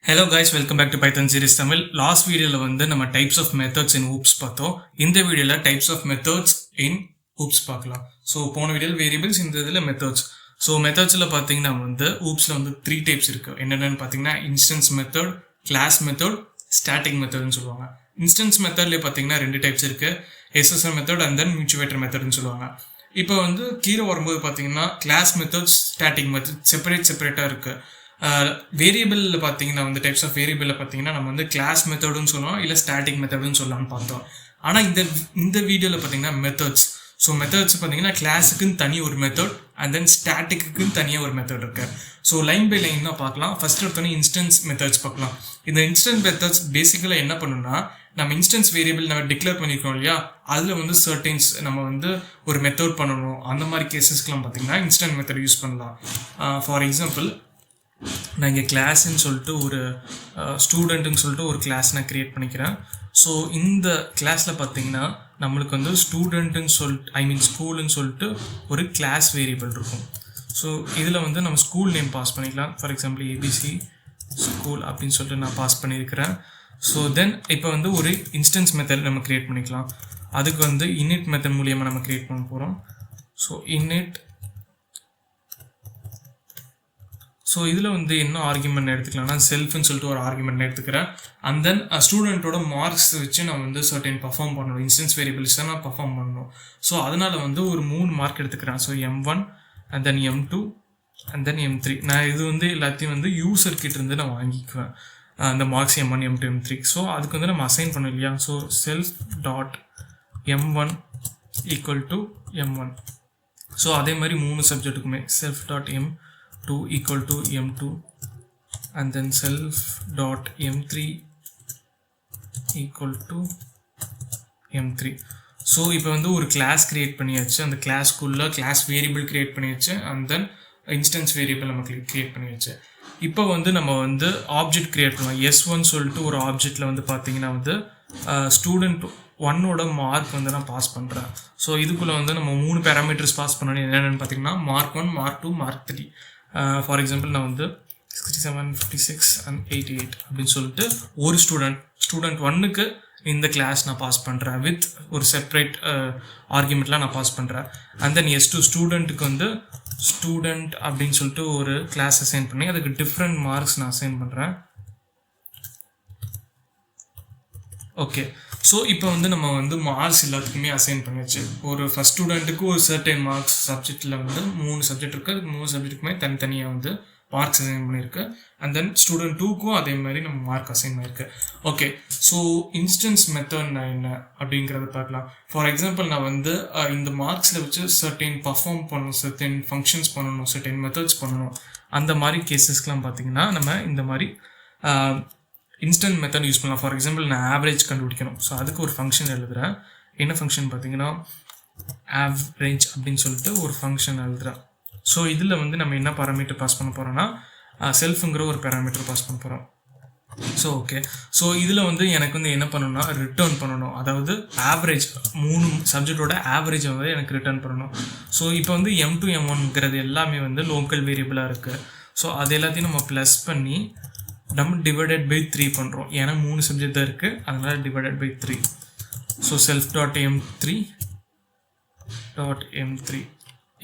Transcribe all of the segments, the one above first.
Hello guys, welcome back to Python series Tamil. Last video வந்து நம்ம types of methods in OOPs பார்த்தோம். இந்த வீடியோல types of methods in OOPs பார்க்கலாம். So போன வீடியோவில் வேரியபிள்ஸ், இந்த இதில் மெத்தட்ஸ். ஸோ மெத்தட்ஸில் பார்த்தீங்கன்னா வந்து OOPஸில் வந்து 3 டைப்ஸ் இருக்குது. என்னென்னு பார்த்தீங்கன்னா instance method, class method, static மெத்தட்னு சொல்லுவாங்க. இன்ஸ்டன்ஸ் மெத்தட்லேயே பார்த்தீங்கன்னா 2 டைப்ஸ் இருக்குது. SSM method and then mutator மெத்தட்னு சொல்லுவாங்க. இப்போ வந்து கீழே வரும்போது பார்த்தீங்கன்னா கிளாஸ் மெத்தட்ஸ், ஸ்டாட்டிக் மெத்தட் செப்பரேட்டாக இருக்குது. வேரியபிளில் பார்த்தீங்கன்னா வந்து டைப்ஸ் ஆஃப் வேரியபிளில் பார்த்தீங்கன்னா நம்ம வந்து கிளாஸ் மெத்தடுன்னு சொல்லலாம், இல்லை ஸ்டாட்டிக் மெத்தடுன்னு சொல்லலாம்னு பார்த்தோம். ஆனால் இந்த வீடியோவில் பார்த்தீங்கன்னா மெத்தட்ஸ். ஸோ மெத்தட்ஸ் பார்த்தீங்கன்னா கிளாஸுக்குன்னு தனி ஒரு மெத்தட் அண்ட் தென் ஸ்டாட்டிக்குன்னு தனியாக ஒரு மெத்தட் இருக்குது. ஸோ லைன் பை லைன் தான் பார்க்கலாம். ஃபர்ஸ்ட் எடுத்தோன்னே இன்ஸ்டன்ஸ் மெத்தட்ஸ் பார்க்கலாம். இந்த இன்ஸ்டன்ஸ் மெத்தட்ஸ் பேசிக்கலாக என்ன பண்ணுன்னா, நம்ம இன்ஸ்டன்ஸ் வேரியபிள் நம்ம டிக்ளேர் பண்ணியிருக்கோம் இல்லையா, அதில் வந்து சர்டைன்ஸ் நம்ம வந்து ஒரு மெத்தட் பண்ணணும். அந்த மாதிரி கேசஸ்க்கெலாம் பார்த்தீங்கன்னா இன்ஸ்டன்ட் மெத்தட் யூஸ் பண்ணலாம். ஃபார் எக்ஸாம்பிள், நான் இங்கே கிளாஸ்ன்னு சொல்லிட்டு ஒரு ஸ்டூடெண்ட்டுன்னு சொல்லிட்டு ஒரு கிளாஸ் நான் க்ரியேட் பண்ணிக்கிறேன். ஸோ இந்த கிளாஸில் பார்த்தீங்கன்னா நம்மளுக்கு வந்து ஸ்டூடெண்ட்டுன்னு சொல்லிட்டு ஸ்கூலுன்னு சொல்லிட்டு ஒரு கிளாஸ் வேரியபிள் இருக்கும். ஸோ இதில் வந்து நம்ம ஸ்கூல் நேம் பாஸ் பண்ணிக்கலாம். ஃபார் எக்ஸாம்பிள் ஏபிசி ஸ்கூல் அப்படின்னு சொல்லிட்டு நான் பாஸ் பண்ணியிருக்கிறேன். ஸோ தென் இப்போ வந்து ஒரு இன்ஸ்டன்ஸ் மெத்தட் நம்ம க்ரியேட் பண்ணிக்கலாம். அதுக்கு வந்து இனிட் மெத்தட் மூலியமாக நம்ம க்ரியேட் பண்ண போகிறோம். So init. ஸோ இதில் வந்து என்ன ஆர்குமெண்ட் எடுத்துக்கலாம்னா செல்ஃப்னு சொல்லிட்டு ஒரு ஆர்குமெண்ட் எடுத்துக்கிறேன். அண்ட் தென் ஸ்டூடெண்ட்டோட மார்க்ஸ் வச்சு நான் வந்து சர்டன் பர்ஃபார்ம் பண்ணணும். இன்ஸ்டன்ஸ் வேரியபிள்ஸ் தான் நான் பர்ஃபார்ம் பண்ணணும். ஸோ அதனால் வந்து ஒரு 3 மார்க் எடுத்துக்கிறேன். So M1 and then M2 and then M3. நான் இது வந்து எல்லாத்தையும் வந்து யூசர் கிட்ட இருந்து நான் வாங்கிக்குவேன், அந்த marks M1, M2, M3. So அதுக்கு வந்து நம்ம அசைன் பண்ணோம் இல்லையா. So self dot M1 equal to M1. So அதே மாதிரி 3 சப்ஜெக்ட்டுக்குமே self dot M2 equal to M2 and then self dot M3 equal to M3. So இப்போ வந்து ஒரு கிளாஸ் க்ரியேட் பண்ணியாச்சு. அந்த கிளாஸ்க்குள்ளே கிளாஸ் வேரியபிள் க்ரியேட் பண்ணியாச்சு அண்ட் தென் இன்ஸ்டன்ஸ் வேரியபிள் நமக்கு க்ரியேட் பண்ணியாச்சு. இப்போ வந்து நம்ம வந்து ஆப்ஜெக்ட் க்ரியேட் பண்ணலாம். S1 சொல்லிட்டு ஒரு ஆப்ஜெக்டில் வந்து பார்த்தீங்கன்னா வந்து ஸ்டூடெண்ட் 1ஓட மார்க் வந்து நான் பாஸ் பண்ணுறேன். ஸோ இதுக்குள்ளே வந்து நம்ம 3 பேராமீட்டர்ஸ் பாஸ் பண்ணணும். என்னென்னு பார்த்தீங்கன்னா mark 1, mark 2, mark 3. For example நான் வந்து 67, 56 அண்ட் 88 அப்படின்னு சொல்லிட்டு ஒரு ஸ்டூடெண்ட் 1க்கு இந்த கிளாஸ் நான் பாஸ் பண்ணுறேன் வித் ஒரு செப்பரேட் ஆர்குமெண்ட்லாம் நான் பாஸ் பண்ணுறேன். அண்ட் தென் S2 ஸ்டூடெண்ட்டுக்கு வந்து ஸ்டூடெண்ட் அப்படின்னு சொல்லிட்டு ஒரு கிளாஸ் அசைன் பண்ணி அதுக்கு டிஃப்ரெண்ட் மார்க்ஸ் நான் அசைன் பண்ணுறேன். ஓகே, ஸோ இப்போ வந்து நம்ம வந்து மார்க்ஸ் எல்லாத்துக்குமே அசைன் பண்ணியாச்சு. ஒரு ஃபஸ்ட் ஸ்டூடெண்ட்டுக்கு ஒரு சர்டன் மார்க்ஸ் சப்ஜெக்டில் வந்து 3 சப்ஜெக்ட் இருக்குது. அதுக்கு 3 சப்ஜெக்ட்டுக்குமே தனித்தனியாக வந்து மார்க்ஸ் அசைன் பண்ணியிருக்கு. அண்ட் தென் ஸ்டூடெண்ட் 2க்கும் அதே மாதிரி நம்ம மார்க் அசைன் பண்ணியிருக்கு. ஓகே, ஸோ இன்ஸ்டன்ஸ் மெத்தட்னா என்ன அப்படிங்கிறத பார்க்கலாம். ஃபார் எக்ஸாம்பிள், நான் வந்து இந்த மார்க்ஸில் வச்சு சர்டன் பர்ஃபார்ம் பண்ணணும், சர்டன் ஃபங்க்ஷன்ஸ் பண்ணணும், சர்டன் மெத்தட்ஸ் பண்ணணும். அந்த மாதிரி கேசஸ்க்கெலாம் பார்த்தீங்கன்னா நம்ம இந்த மாதிரி இன்ஸ்டன்ட் மெத்தட் யூஸ் பண்ணலாம். ஃபார் எக்ஸாம்பிள், நான் ஆவரேஜ் கண்டுபிடிக்கணும். ஸோ அதுக்கு ஒரு ஃபங்க்ஷன் எழுதுகிறேன். என்ன ஃபங்க்ஷன் பார்த்தீங்கன்னா ஆவரேஜ் அப்படின்னு சொல்லிட்டு ஒரு ஃபங்க்ஷன் எழுதுகிறேன். ஸோ இதில் வந்து நம்ம என்ன பேராமீட்டர் பாஸ் பண்ண போகிறோம்னா செல்ஃபுங்கிற ஒரு பேராமீட்டர் பாஸ் பண்ண போகிறோம். ஸோ ஓகே, ஸோ இதில் வந்து எனக்கு வந்து என்ன பண்ணணும்னா ரிட்டர்ன் பண்ணணும். அதாவது ஆவரேஜ் 3 சப்ஜெக்டோட ஆவரேஜை வந்து எனக்கு ரிட்டர்ன் பண்ணணும். ஸோ இப்போ வந்து M2, M1ங்கிறது எல்லாமே வந்து லோக்கல் வேரியபிளாக இருக்குது. ஸோ அது எல்லாத்தையும் நம்ம ப்ளஸ் பண்ணி நம்ம டிவைடட் பை 3 பண்ணுறோம். ஏன்னா 3 சப்ஜெக்ட் தான் இருக்குது, அதனால் divided by 3. So self dot M3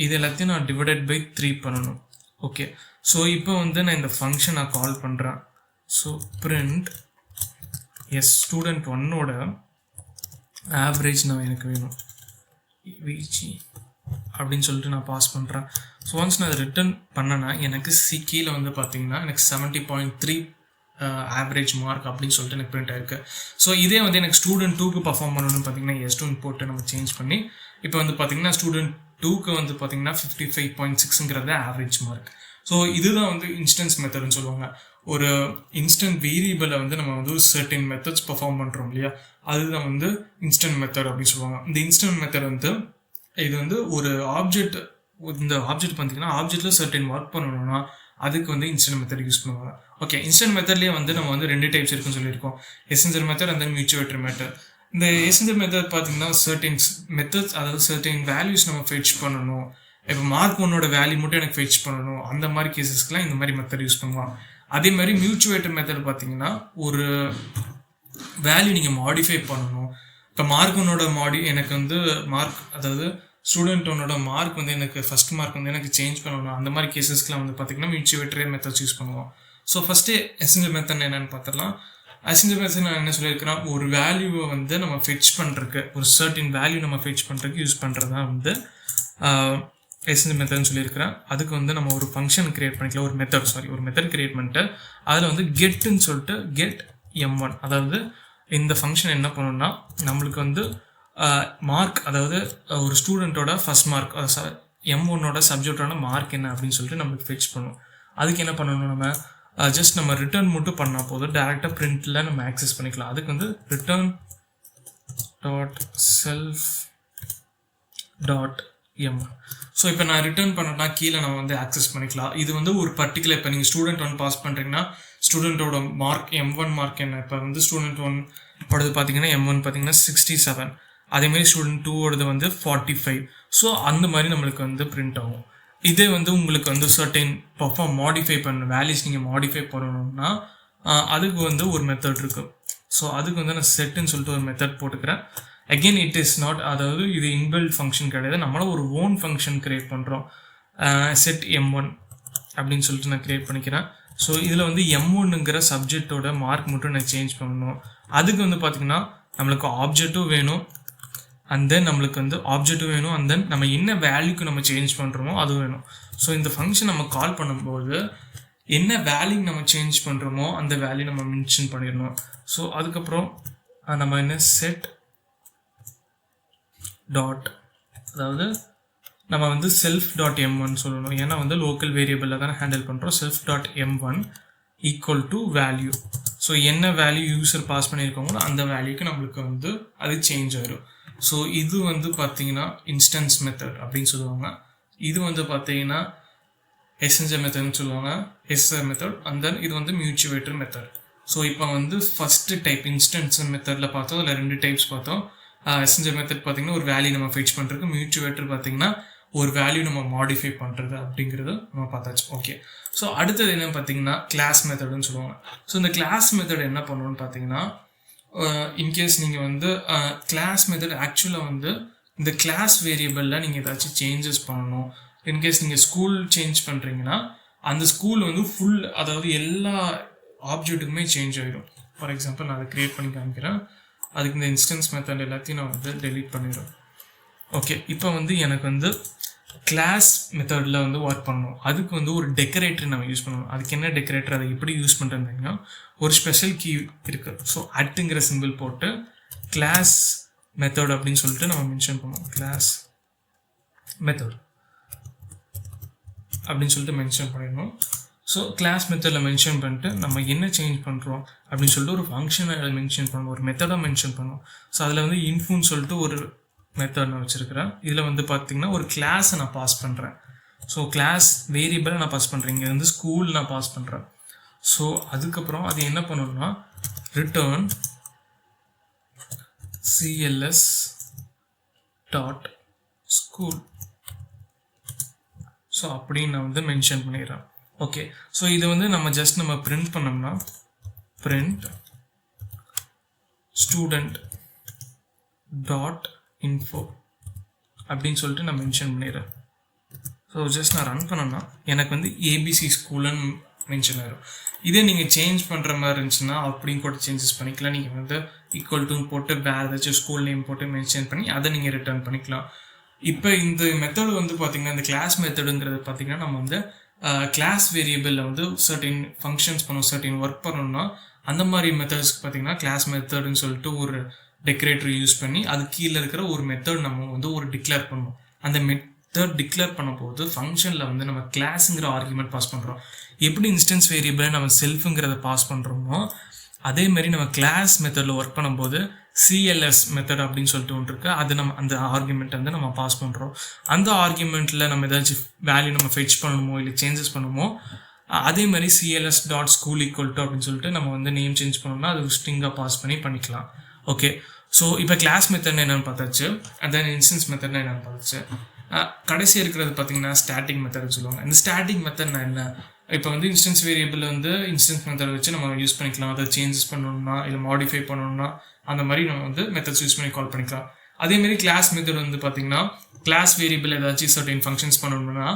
இது எல்லாத்தையும் நான் டிவைடட் பை 3 பண்ணணும். ஓகே, ஸோ இப்போ வந்து நான் இந்த ஃபங்க்ஷன் நான் கால் பண்ணுறேன். ஸோ பிரிண்ட் ஸ்டூடெண்ட் 1ஓட ஆவரேஜ் நான் எனக்கு வேணும் விஜி அப்படின்னு சொல்லிட்டு நான் பாஸ் பண்ணுறேன். ஸோ ஒன்ஸ் நான் அதை ரிட்டர்ன் பண்ணேன்னா எனக்கு கீழே வந்து பார்த்தீங்கன்னா எனக்கு 70.3 ஆவரேஜ் மார்க் அப்படின்னு சொல்லிட்டு எனக்கு பிரிண்ட் ஆயிருக்கு. ஸோ இதே வந்து எனக்கு ஸ்டூடெண்ட் 2க்கு பர்ஃபார்ம் பண்ணணும்னு பார்த்தீங்கன்னா S2 போட்டு நம்ம சேஞ்ச் பண்ணி இப்போ வந்து பார்த்தீங்கன்னா ஸ்டூடெண்ட் 2க்கு வந்து பார்த்தீங்கன்னா 55.6ங்கிறது ஆவரேஜ் மார்க். ஸோ இதுதான் வந்து இன்ஸ்டன்ஸ் மெத்தட்னு சொல்லுவாங்க. ஒரு இன்ஸ்டன்ட் வேரியபிளை வந்து நம்ம வந்து சர்டன் மெத்தட்ஸ் பர்ஃபார்ம் பண்ணுறோம் இல்லையா, அதுதான் வந்து இன்ஸ்டன்ட் மெத்தட் அப்படின்னு சொல்லுவாங்க. இந்த இன்ஸ்டன்ட் மெத்தட் வந்து இது வந்து ஒரு ஆப்ஜெக்ட், இந்த ஆப்ஜெக்ட் பார்த்தீங்கன்னா ஆப்ஜெக்டில் சர்டன் ஒர்க் பண்ணணும்னா அதுக்கு வந்து இன்ஸ்டன்ட் மெத்தட் யூஸ் பண்ணுவாங்க. ஓகே, இன்ஸ்டன்ட் மெத்தட்லேயே வந்து நம்ம வந்து 2 டைப்ஸ் இருக்குன்னு சொல்லியிருக்கோம். Essential method and then mutator method. இந்த எசென்சியல் மெத்தட் பார்த்தீங்கன்னா சர்டன் மெத்தட்ஸ், அதாவது சர்டன் வேல்யூஸ் நம்ம ஃபெட்ச் பண்ணணும். இப்போ மார்க் 1ஓட வேல்யூ மட்டும் எனக்கு ஃபெட்ச் பண்ணணும், அந்த மாதிரி கேசஸ்க்குலாம் இந்த மாதிரி மெத்தட் யூஸ் பண்ணுவாங்க. அதே மாதிரி மியூச்சுவேட்டர் மெத்தட் பார்த்தீங்கன்னா ஒரு வேல்யூ நீங்கள் மாடிஃபை பண்ணணும். இப்போ மார்க் ஒன்னோட எனக்கு வந்து மார்க், அதாவது ஸ்டூடெண்ட் ஒன்னோட மார்க் வந்து எனக்கு ஃபர்ஸ்ட் மார்க் வந்து எனக்கு சேஞ்ச் பண்ணணும். அந்த மாதிரி கேசஸ்க்குலாம் வந்து பார்த்தீங்கன்னா மியூச்சுவேட்டரே மெத்தட்ஸ் யூஸ் பண்ணுவோம். ஸோ ஃபஸ்ட்டு எசென்ஷியல் மெத்தட் என்னென்னு பார்த்துடலாம். எசென்ஷியல் மெத்தட் நான் என்ன சொல்லியிருக்கிறேன், ஒரு வேல்யூவை வந்து நம்ம ஃபெச் பண்ணுறதுக்கு, ஒரு சர்டின் வேல்யூ நம்ம ஃபெச் பண்ணுறதுக்கு யூஸ் பண்ணுறது தான் வந்து எசென்ஷியல் மெத்தட்னு சொல்லியிருக்கிறேன். அதுக்கு வந்து நம்ம ஒரு ஃபங்க்ஷன் கிரியேட் பண்ணிக்கலாம், ஒரு மெத்தட் கிரியேட் பண்ணிட்டு அதில் வந்து கெட்டுன்னு சொல்லிட்டு கெட் M1, அதாவது இந்த ஃபங்க்ஷன் என்ன பண்ணணும்னா நம்மளுக்கு வந்து மார்க், அதாவது ஒரு ஸ்டூடெண்ட்டோட ஃபர்ஸ்ட் மார்க், M1ஓட சப்ஜெக்டோட மார்க் என்ன அப்படின்னு சொல்லிட்டு நம்மளுக்கு ஃபெச் பண்ணும். அதுக்கு என்ன பண்ணணும், நம்ம ஜஸ்ட் நம்ம ரிட்டர்ன் மட்டும் பண்ணால் போதும், டேரெக்டாக பிரிண்டில் நம்ம ஆக்சஸ் பண்ணிக்கலாம். அதுக்கு வந்து return dot self dot M. So இப்போ நான் ரிட்டர்ன் பண்ணனா கீழே நம்ம வந்து ஆக்சஸ் பண்ணிக்கலாம். இது வந்து ஒரு பர்டிகுலர், இப்போ நீங்கள் ஸ்டூடெண்ட் 1 பாஸ் பண்ணுறீங்கன்னா ஸ்டூடெண்ட்டோட மார்க் M1 மார்க் என்ன, இப்போ வந்து ஸ்டூடெண்ட் 1ஓடது பார்த்தீங்கன்னா M1 பார்த்தீங்கன்னா 67, அதேமாதிரி ஸ்டூடெண்ட் 2ஓடது வந்து 45. ஸோ அந்த மாதிரி நம்மளுக்கு வந்து பிரிண்ட் ஆகும். இதே வந்து உங்களுக்கு வந்து சர்டைன் பர்ஃபார்ம் மாடிஃபை பண்ண வேல்யூஸ் நீங்கள் மாடிஃபை பண்ணணும்னா அதுக்கு வந்து ஒரு மெத்தட் இருக்குது. ஸோ அதுக்கு வந்து நான் செட்டுன்னு சொல்லிட்டு ஒரு மெத்தட் போட்டுக்கிறேன். அகெயின் இட் இஸ் நாட், அதாவது இது இன்பில்ட் ஃபங்க்ஷன் கிடையாது, நம்மளால ஒரு ஓன் ஃபங்க்ஷன் கிரியேட் பண்ணுறோம். செட் M1 அப்படின்னு சொல்லிட்டு நான் கிரியேட் பண்ணிக்கிறேன். ஸோ இதில் வந்து M1ங்கிற சப்ஜெக்டோட மார்க் மட்டும் நான் சேஞ்ச் பண்ணணும். அதுக்கு வந்து பார்த்திங்கன்னா நம்மளுக்கு ஆப்ஜெக்ட்டும் வேணும், அண்ட் தென் நம்மளுக்கு வந்து ஆப்ஜெக்ட்டும் வேணும், அண்ட் தென் நம்ம என்ன வேல்யூக்கு நம்ம சேஞ்ச் பண்ணுறோமோ அது வேணும். ஸோ இந்த ஃபங்க்ஷன் நம்ம கால் பண்ணும்போது என்ன வேல்யூ நம்ம சேஞ்ச் பண்ணுறோமோ அந்த வேல்யூ நம்ம மென்ஷன் பண்ணிடணும். ஸோ அதுக்கப்புறம் நம்ம என்ன செட் டாட், அதாவது நம்ம வந்து செல்ஃப் டாட் M1 சொல்லணும், ஏன்னா வந்து லோக்கல் வேரியபிளில் தான் ஹேண்டில் பண்ணுறோம். Self dot M1 equal to value. So என்ன வேல்யூ யூசர் பாஸ் பண்ணியிருக்காங்களோ அந்த வேல்யூக்கு நம்மளுக்கு வந்து அது சேஞ்ச் ஆயிடும். ஸோ இது வந்து பார்த்தீங்கன்னா இன்ஸ்டன்ஸ் மெத்தட் அப்படின்னு சொல்லுவாங்க. இது வந்து பார்த்தீங்கன்னா எசென்ஷியல் மெத்தட்னு சொல்லுவாங்க, எஸ்ஆர் மெத்தட். அண்ட் தென் இது வந்து மியூச்சுவேட்டர் மெத்தட். ஸோ இப்போ வந்து ஃபஸ்ட்டு டைப் இன்ஸ்டன்ஸ் மெத்தடில் பார்த்தோம், அதில் 2 டைப்ஸ் பார்த்தோம். எசென்ஷியல் மெத்தட் பார்த்தீங்கன்னா ஒரு வேல்யூ நம்ம ஃபெச் பண்ணுறதுக்கு, மியூச்சுவேட்டர் பார்த்தீங்கன்னா ஒரு வேல்யூ நம்ம மாடிஃபை பண்ணுறது அப்படிங்கிறது நம்ம பார்த்தாச்சு. ஓகே, ஸோ அடுத்தது என்னன்னு பார்த்தீங்கன்னா கிளாஸ் மெத்தடுன்னு சொல்லுவாங்க. ஸோ இந்த கிளாஸ் மெத்தட் என்ன பண்ணணும்னு பார்த்தீங்கன்னா, இன்கேஸ் நீங்கள் வந்து கிளாஸ் மெத்தட் ஆக்சுவலாக வந்து இந்த கிளாஸ் வேரியபிளில் நீங்கள் ஏதாச்சும் சேஞ்சஸ் பண்ணணும். இன்கேஸ் நீங்கள் ஸ்கூல் சேஞ்ச் பண்ணுறீங்கன்னா அந்த ஸ்கூல் வந்து ஃபுல், அதாவது எல்லா ஆப்ஜெக்ட்டுக்குமே சேஞ்ச் ஆகிடும். ஃபார் எக்ஸாம்பிள் நான் அதை க்ரியேட் பண்ணி காமிக்கிறேன். அதுக்கு இந்த இன்ஸ்டன்ஸ் மெத்தட் எல்லாத்தையும் நான் வந்து டெலீட் பண்ணிடுறேன். ஓகே, இப்போ வந்து எனக்கு வந்து கிளாஸ் மெத்தடில் வந்து ஒர்க் பண்ணணும். அதுக்கு வந்து ஒரு டெக்கரேட்டர் நம்ம யூஸ் பண்ணணும். அதுக்கு என்ன டெக்கரேட்டர், அதை எப்படி யூஸ் பண்ணுறதுன்னா ஒரு ஸ்பெஷல் கீ இருக்குது. ஸோ அட்டுங்கிற சிம்பிள் போட்டு கிளாஸ் மெத்தட் அப்படின்னு சொல்லிட்டு நம்ம மென்ஷன் பண்ணுவோம். கிளாஸ் மெத்தட் அப்படின்னு சொல்லிட்டு மென்ஷன் பண்ணிடணும். ஸோ கிளாஸ் மெத்தடில் மென்ஷன் பண்ணிட்டு நம்ம என்ன சேஞ்ச் பண்ணுறோம் அப்படின்னு சொல்லிட்டு ஒரு ஃபங்க்ஷனை மென்ஷன் பண்ணணும், ஒரு மெத்தடாக மென்ஷன் பண்ணுவோம். ஸோ அதில் வந்து இன்ஃபுன்னு சொல்லிட்டு ஒரு மெத்தட் நான் வச்சுருக்கிறேன். இதில் வந்து பார்த்திங்கன்னா ஒரு கிளாஸை நான் பாஸ் பண்ணுறேன். ஸோ கிளாஸ் வேரியபிளை நான் பாஸ் பண்ணுறேன், இங்கே வந்து ஸ்கூல் நான் பாஸ் பண்ணுறேன். ஸோ அதுக்கப்புறம் அது என்ன பண்ணணும்னா return CLS dot school. So அப்படின்னு நான் வந்து மென்ஷன் பண்ணிடுறேன். ஓகே, ஸோ இது வந்து நம்ம ஜஸ்ட் நம்ம பிரிண்ட் பண்ணோம்னா பிரிண்ட் ஸ்டூடெண்ட் டாட் இன்ஃபோ அப்படின்னு சொல்லிட்டு நான் மென்ஷன் பண்ணிடுறேன். ஸோ ஜஸ்ட் நான் ரன் பண்ணோம்னா எனக்கு வந்து ABC ஸ்கூலுன்னு மென்ஷன் ஆகிடும். இதே நீங்கள் சேஞ்ச் பண்ணுற மாதிரி இருந்துச்சுன்னா அப்படின்னு கூட சேஞ்சஸ் பண்ணிக்கலாம். நீங்கள் வந்து ஈக்குவல் டு போட்டு வேறு ஏதாச்சும் ஸ்கூல் நேம் போட்டு மென்ஷன் பண்ணி அதை நீங்கள் ரிட்டர்ன் பண்ணிக்கலாம். இப்போ இந்த மெத்தடு வந்து பார்த்திங்கன்னா, இந்த கிளாஸ் மெத்தடுங்கிறது பார்த்திங்கன்னா நம்ம வந்து கிளாஸ் வேரியபிளில் வந்து சர்டின் ஃபங்க்ஷன்ஸ் பண்ணணும், சர்டின் ஒர்க் பண்ணணும்னா அந்த மாதிரி மெத்தட்ஸ்க்கு பார்த்திங்கன்னா கிளாஸ் மெத்தடுன்னு சொல்லிட்டு ஒரு டெக்கரேட்டர் யூஸ் பண்ணி அது கீழே இருக்கிற ஒரு மெத்தட் நம்ம வந்து ஒரு டிக்ளேர் பண்ணுவோம். அந்த மெத்தட் டிக்ளேர் பண்ண போது ஃபங்க்ஷனில் வந்து நம்ம கிளாஸுங்கிற ஆர்குமெண்ட் பாஸ் பண்ணுறோம். எப்படி இன்ஸ்டன்ஸ் வேரியபிளை நம்ம செல்ஃபுங்கிறத பாஸ் பண்ணுறோமோ அதேமாரி நம்ம கிளாஸ் மெத்தடில் ஒர்க் பண்ணும்போது CLS மெத்தட் அப்படின்னு சொல்லிட்டு ஒன்று இருக்குது. அது நம்ம அந்த ஆர்குமெண்ட் வந்து நம்ம பாஸ் பண்ணுறோம். அந்த ஆர்குமெண்ட்டில் நம்ம ஏதாச்சும் வேல்யூ நம்ம ஃபெச் பண்ணணுமோ இல்லை சேஞ்சஸ் பண்ணுமோ அதே மாதிரி CLS dot school equal to அப்படின்னு சொல்லிட்டு நம்ம வந்து நேம் சேஞ்ச் பண்ணோம்னா அது ஸ்ட்ரிங்காக பாஸ் பண்ணிக்கலாம். ஓகே, ஸோ இப்போ கிளாஸ் மெத்தட்னு என்னென்னு பார்த்தாச்சு, தென் இன்ஸ்டன்ஸ் மெத்தட்னா என்னென்னு பார்த்தாச்சு. கடைசி இருக்கிறது பார்த்தீங்கன்னா ஸ்டாட்டிக் மெத்தட்னு சொல்லுவாங்க. இந்த ஸ்டாட்டிக் மெத்தட்னா என்ன இப்போ வந்து இன்ஸ்டன்ஸ் வேரியபிள் வந்து இன்ஸ்டன்ஸ் மெத்தட் வச்சு நம்ம யூஸ் பண்ணிக்கலாம். அதை சேஞ்சஸ் பண்ணணும்னா இல்லை மாடிஃபை பண்ணணும்னா அந்த மாதிரி நம்ம வந்து மெத்தட்ஸ் யூஸ் பண்ணி கால் பண்ணிக்கலாம். அதேமாரி கிளாஸ் மெத்தட் வந்து பார்த்தீங்கன்னா கிளாஸ் வேரியபிள் ஏதாச்சும் சர்டன் ஃபங்க்ஷன்ஸ் பண்ணணும்னா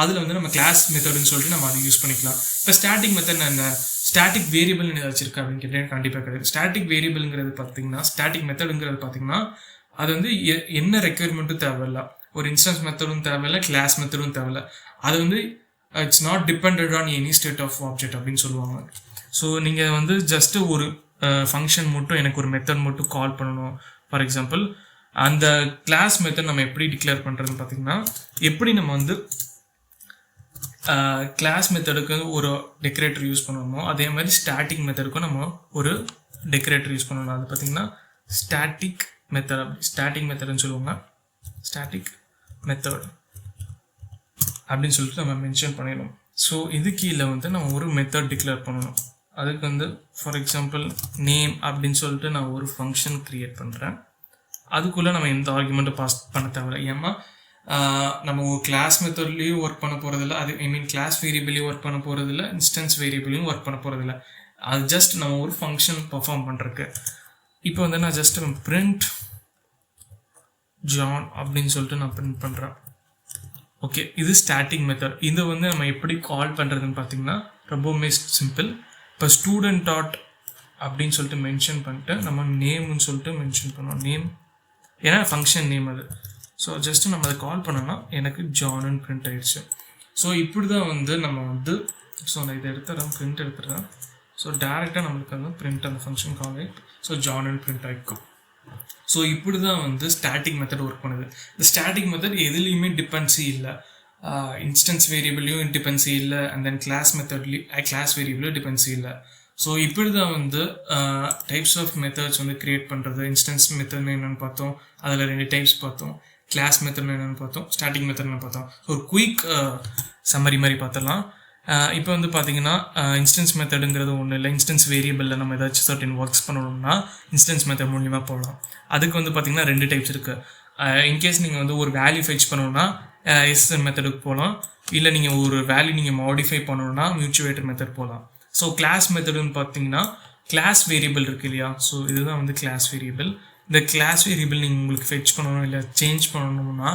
அதில் வந்து நம்ம கிளாஸ் மெத்தட்னு சொல்லிட்டு நம்ம அதை யூஸ் பண்ணிக்கலாம். இப்போ ஸ்டாட்டிக் மெத்தட் என்ன, ஸ்டாட்டிக் வேரியபிள்னு ஏதாச்சும் இருக்கா அப்படின்னு கேட்டேன், கண்டிப்பாக கிடையாது. ஸ்டாட்டிக் வேரியபிள்ங்கிறது பார்த்தீங்கன்னா ஸ்டாட்டிக் மெத்தடுங்கிறது பார்த்தீங்கன்னா அது வந்து என்ன ரெக்யர்மெண்ட்டும் தேவையில்லை, ஒரு இன்ஸ்டன்ஸ் மெத்தடும் தேவையில்லை, கிளாஸ் மெத்தடும் தேவையில்லை. அது வந்து it's not depended on any state of object அப்படின்னு சொல்லுவாங்க. ஸோ நீங்கள் வந்து ஜஸ்ட்டு ஒரு ஃபங்க்ஷன் மட்டும் எனக்கு ஒரு மெத்தட் மட்டும் கால் பண்ணணும். ஃபார் எக்ஸாம்பிள் அந்த கிளாஸ் மெத்தட் நம்ம எப்படி டிக்ளேர் பண்ணுறதுன்னு பார்த்தீங்கன்னா, எப்படி நம்ம வந்து கிளாஸ் மெத்தடுக்கு ஒரு டெக்கரேட்டர் யூஸ் பண்ணணுமோ அதே மாதிரி ஸ்டாட்டிக் மெத்தடுக்கும் நம்ம ஒரு டெக்கரேட்டர் யூஸ் பண்ணணும். அது பார்த்தீங்கன்னா ஸ்டாட்டிக் மெத்தட், ஸ்டாட்டிக் மெத்தட்னு சொல்லுவாங்க. ஸ்டாட்டிக் மெத்தட் அப்படின்னு சொல்லிட்டு நம்ம மென்ஷன் பண்ணிடணும். ஸோ இது கீழே வந்து நம்ம ஒரு மெத்தட் டிக்ளேர் பண்ணணும். அதுக்கு வந்து ஃபார் எக்ஸாம்பிள் நேம் அப்படின்னு சொல்லிட்டு நான் ஒரு ஃபங்க்ஷன் க்ரியேட் பண்ணுறேன். அதுக்குள்ளே நம்ம எந்த ஆர்குமெண்ட்டும் பாஸ் பண்ண தேவையில்லை. ஏன்னா நம்ம ஒரு கிளாஸ் மெத்தட்லேயும் ஒர்க் பண்ண போகிறதில்ல, அது ஐ மீன் கிளாஸ் வேரியபிளையும் ஒர்க் பண்ண போகிறதில்ல, இன்ஸ்டன்ஸ் வேரியபிளையும் ஒர்க் பண்ண போகிறதில்ல. அது ஜஸ்ட் நம்ம ஒரு ஃபங்க்ஷன் பர்ஃபார்ம் பண்ணுறதுக்கு. இப்போ வந்து நான் ஜஸ்ட் பிரிண்ட் ஜான் அப்படின்னு சொல்லிட்டு நான் பிரிண்ட் பண்ணுறேன். ஓகே, இது ஸ்டாட்டிக் மெத்தட். இதை வந்து நம்ம எப்படி கால் பண்ணுறதுன்னு பார்த்தீங்கன்னா ரொம்பவுமே சிம்பிள். இப்போ ஸ்டூடெண்ட் டாட் அப்படின்னு சொல்லிட்டு மென்ஷன் பண்ணிட்டு நம்ம நேம்னு சொல்லிட்டு மென்ஷன் பண்ணுவோம். நேம் ஏன்னா ஃபங்க்ஷன் நேம் அது. ஸோ ஜஸ்ட்டு நம்ம அதை கால் பண்ணோன்னா எனக்கு ஜான்னு பிரிண்ட் ஆகிடுச்சு. ஸோ இப்படி தான் வந்து நம்ம வந்து நான் இதை எடுத்துறேன், பிரிண்ட் எடுத்துடுறேன். ஸோ டேரெக்டாக நம்மளுக்கு வந்து பிரிண்ட் அந்த ஃபங்க்ஷன் கால் ஆகி ஜான்னு பிரிண்ட் ஆகிக்கும். ஸோ இப்படி தான் வந்து ஸ்டாட்டிக் மெத்தட் ஒர்க் பண்ணுது. இந்த ஸ்டாட்டிக் மெத்தட் எதுலேயுமே டிபென்சி இல்லை, இன்ஸ்டன்ஸ் வேரியபிளையும் டிபென்சி இல்லை, அண்ட் தென் கிளாஸ் மெத்தட்லேயும் கிளாஸ் வேரியபிளையும் டிபென்சி இல்லை. ஸோ இப்படி தான் வந்து டைப்ஸ் ஆஃப் மெத்தட்ஸ் வந்து க்ரியேட் பண்ணுறது. இன்ஸ்டன்ஸ் மெத்தட்னு என்னென்னு பார்த்தோம், அதில் 2 டைப்ஸ் பார்த்தோம். கிளாஸ் மெத்தட்னு என்னென்னு பார்த்தோம், ஸ்டாட்டிக் மெத்தட்னு பார்த்தோம். ஒரு குயிக் சம்மரி மாதிரி பார்த்துடலாம். இப்போ வந்து பார்த்தீங்கன்னா இன்ஸ்டன்ஸ் மெத்தடுங்கிறது ஒன்றும் இல்லை. இன்ஸ்டன்ஸ் வேரியபிளில் நம்ம ஏதாச்சும் சர்டன் ஒர்க்ஸ் பண்ணணும்னா இன்ஸ்டன்ஸ் மெத்தட் மூலியமாக போகலாம். அதுக்கு வந்து பார்த்தீங்கன்னா 2 டைப்ஸ் இருக்குது. இன்கேஸ் நீங்கள் வந்து ஒரு வேல்யூ ஃபெச் பண்ணணும்னா எஸ்என் மெத்தடுக்கு போகலாம், இல்லை நீங்கள் ஒரு வேல்யூ நீங்கள் மாடிஃபை பண்ணணும்னா மியூச்சுவேட்டர் மெத்தட் போகலாம். ஸோ கிளாஸ் மெத்தடுன்னு பார்த்தீங்கன்னா கிளாஸ் வேரியபிள் இருக்குது இல்லையா, ஸோ இதுதான் வந்து கிளாஸ் வேரியபிள். இந்த கிளாஸ் வேரியபிள் நீங்கள் உங்களுக்கு ஃபெச் பண்ணணும் இல்லை சேஞ்ச் பண்ணணும்னா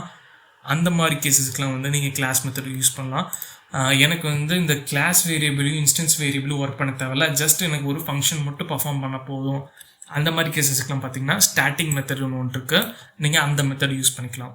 அந்த மாதிரி கேஸஸ்க்கெலாம் வந்து நீங்கள் கிளாஸ் மெத்தட் யூஸ் பண்ணலாம். எனக்கு வந்து இந்த கிளாஸ் வேரியபிளையும் இன்ஸ்டன்ஸ் வேரியபிளும் ஒர்க் பண்ண தேவையில்ல, ஜஸ்ட் எனக்கு ஒரு ஃபங்க்ஷன் மட்டும் பர்ஃபார்ம் பண்ண போதும். அந்த மாதிரி கேஸஸ்க்கெலாம் பார்த்தீங்கன்னா ஸ்டாட்டிக் மெத்தட் ஒன்று இருக்குது, நீங்கள் அந்த மெத்தட் யூஸ் பண்ணிக்கலாம்.